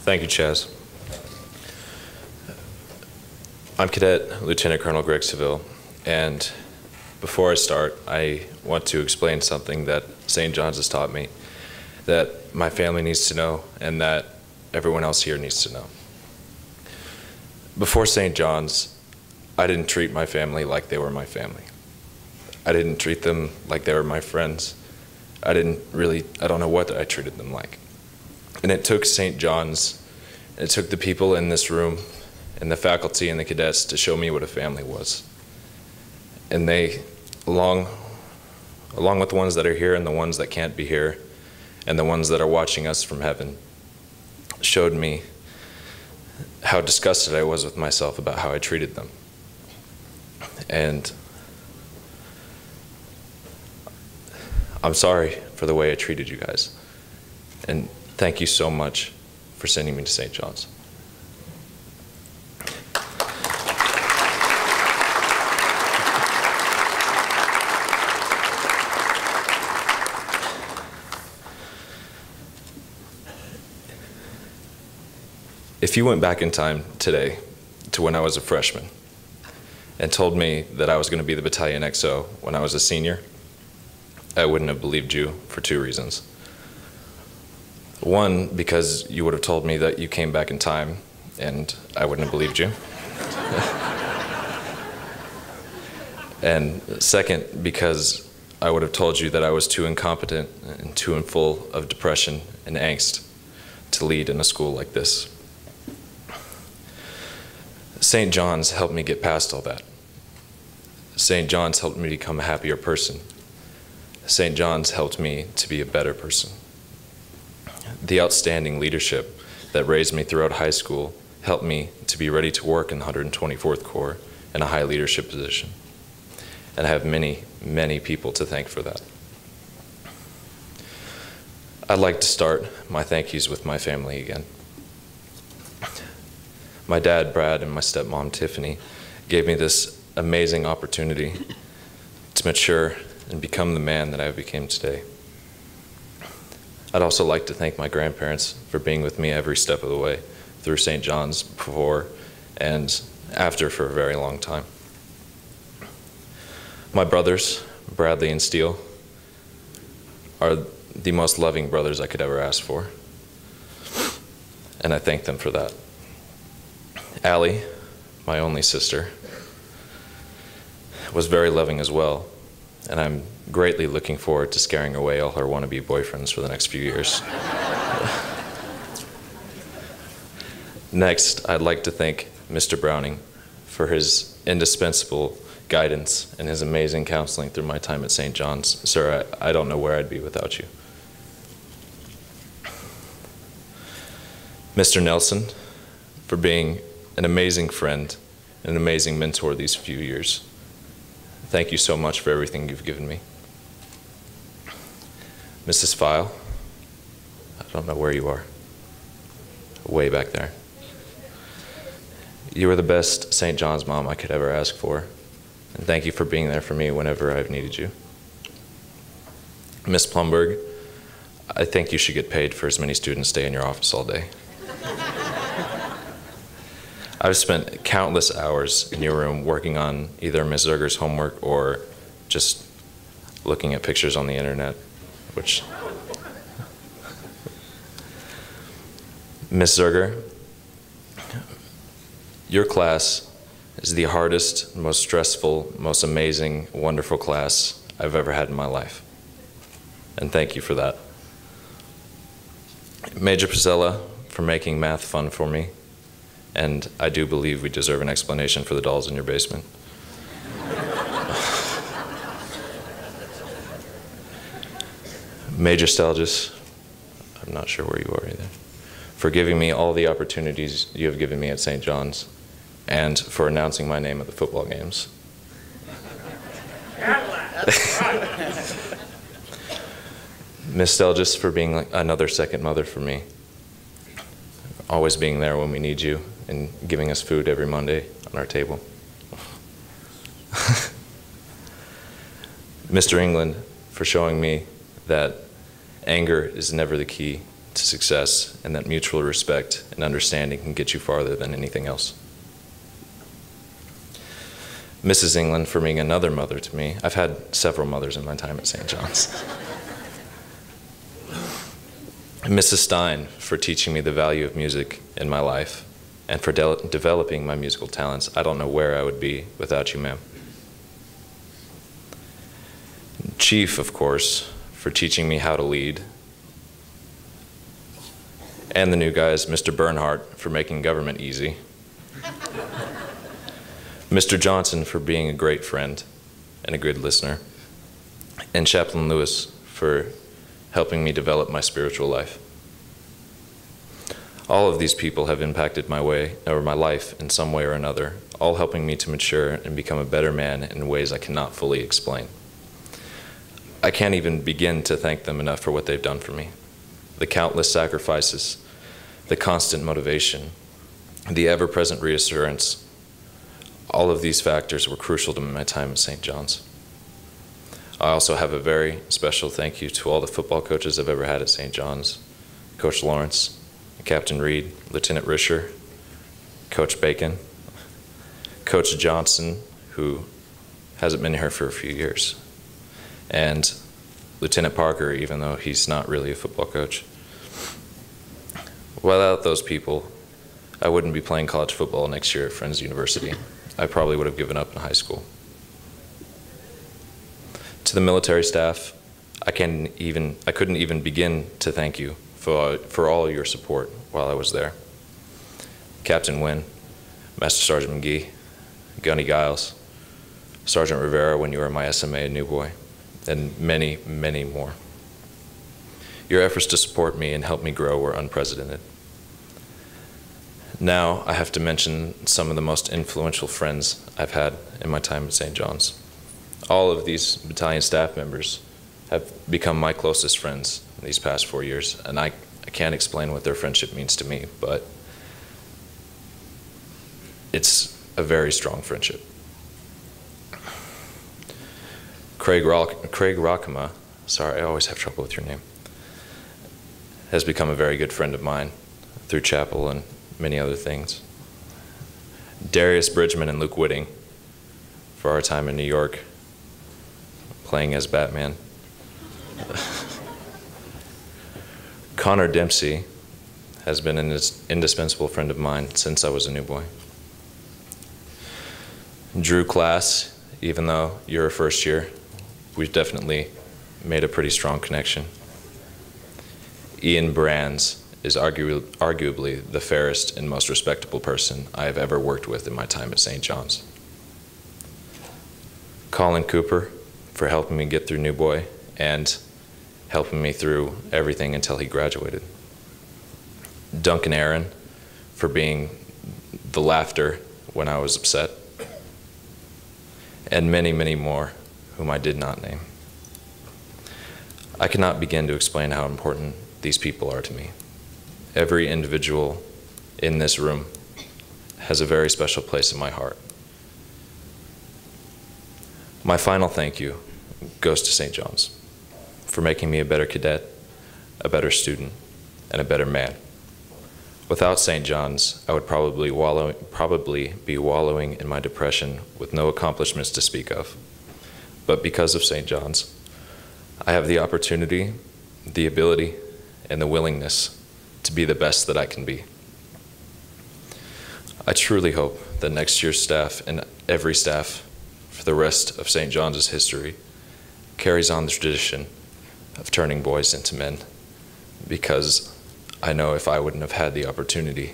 Thank you, Chaz. I'm Cadet Lieutenant Colonel Greg Saville, and before I start, I want to explain something that St. John's has taught me, that my family needs to know, and that everyone else here needs to know. Before St. John's, I didn't treat my family like they were my family. I didn't treat them like they were my friends. I don't know what I treated them like. And it took St. John's, it took the people in this room, and the faculty and the cadets to show me what a family was. And they, along with the ones that are here and the ones that can't be here, and the ones that are watching us from heaven, showed me how disgusted I was with myself about how I treated them. And I'm sorry for the way I treated you guys. And thank you so much for sending me to St. John's. If you went back in time today to when I was a freshman and told me that I was going to be the Battalion XO when I was a senior, I wouldn't have believed you for two reasons. One, because you would have told me that you came back in time and I wouldn't have believed you. And second, because I would have told you that I was too incompetent and too full of depression and angst to lead in a school like this. St. John's helped me get past all that. St. John's helped me become a happier person. St. John's helped me to be a better person. The outstanding leadership that raised me throughout high school helped me to be ready to work in the 124th Corps in a high leadership position. And I have many, many people to thank for that. I'd like to start my thank yous with my family again. My dad, Brad, and my stepmom, Tiffany, gave me this amazing opportunity to mature and become the man that I became today. I'd also like to thank my grandparents for being with me every step of the way through St. John's, before and after, for a very long time. My brothers, Bradley and Steele, are the most loving brothers I could ever ask for, and I thank them for that. Allie, my only sister, was very loving as well, and I'm greatly looking forward to scaring away all her wannabe boyfriends for the next few years. Next, I'd like to thank Mr. Browning for his indispensable guidance and his amazing counseling through my time at St. John's. Sir, I don't know where I'd be without you. Mr. Nelson, for being an amazing friend and an amazing mentor these few years. Thank you so much for everything you've given me. Mrs. File, I don't know where you are. Way back there. You were the best St. John's mom I could ever ask for, and thank you for being there for me whenever I've needed you. Miss Plumberg, I think you should get paid for as many students stay in your office all day. I've spent countless hours in your room working on either Ms. Zerger's homework or just looking at pictures on the internet, which... Ms. Zerger, your class is the hardest, most stressful, most amazing, wonderful class I've ever had in my life. And thank you for that. Major Priscilla, for making math fun for me. And I do believe we deserve an explanation for the dolls in your basement. Major Stelgis, I'm not sure where you are either, for giving me all the opportunities you have given me at St. John's, and for announcing my name at the football games. Miss Stelgis, for being like another second mother for me, always being there when we need you, and giving us food every Monday on our table. Mr. England, for showing me that anger is never the key to success, and that mutual respect and understanding can get you farther than anything else. Mrs. England for being another mother to me. I've had several mothers in my time at St. John's. Mrs. Stein for teaching me the value of music in my life and for developing my musical talents. I don't know where I would be without you, ma'am. Chief, of course, for teaching me how to lead. And the new guys, Mr. Bernhardt, for making government easy. Mr. Johnson for being a great friend and a good listener. And Chaplain Lewis for helping me develop my spiritual life. All of these people have impacted my life in some way or another, all helping me to mature and become a better man in ways I cannot fully explain. I can't even begin to thank them enough for what they've done for me. The countless sacrifices, the constant motivation, the ever-present reassurance, all of these factors were crucial to my time at St. John's. I also have a very special thank you to all the football coaches I've ever had at St. John's. Coach Lawrence, Captain Reed, Lieutenant Risher, Coach Bacon, Coach Johnson, who hasn't been here for a few years, and Lieutenant Parker, even though he's not really a football coach. Without those people, I wouldn't be playing college football next year at Friends University. I probably would have given up in high school. To the military staff, I couldn't even begin to thank you for all your support while I was there. Captain Wynn, Master Sergeant McGee, Gunny Giles, Sergeant Rivera when you were my SMA New Boy, and many, many more. Your efforts to support me and help me grow were unprecedented. Now I have to mention some of the most influential friends I've had in my time at St. John's. All of these battalion staff members have become my closest friends in these past 4 years, and I can't explain what their friendship means to me, but it's a very strong friendship. Craig Rockema, sorry, I always have trouble with your name, has become a very good friend of mine through chapel and many other things. Darius Bridgman and Luke Whitting for our time in New York playing as Batman. Connor Dempsey has been an indispensable friend of mine since I was a new boy. Drew Class, even though you're a first year, we've definitely made a pretty strong connection. Ian Brands is arguably the fairest and most respectable person I have ever worked with in my time at St. John's. Colin Cooper for helping me get through New Boy and helping me through everything until he graduated. Duncan Aaron for being the laughter when I was upset. And many, many more whom I did not name. I cannot begin to explain how important these people are to me. Every individual in this room has a very special place in my heart. My final thank you goes to St. John's for making me a better cadet, a better student, and a better man. Without St. John's, I would probably be wallowing in my depression with no accomplishments to speak of. But because of St. John's, I have the opportunity, the ability, and the willingness to be the best that I can be. I truly hope that next year's staff and every staff for the rest of St. John's history carries on the tradition of turning boys into men, because I know if I wouldn't have had the opportunity,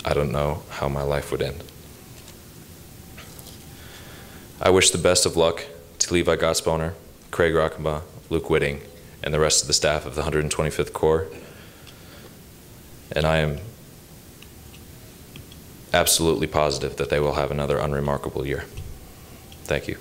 I don't know how my life would end. I wish the best of luck to Levi Gottsboner, Craig Rockema, Luke Whitting, and the rest of the staff of the 125th Corps. And I am absolutely positive that they will have another unremarkable year. Thank you.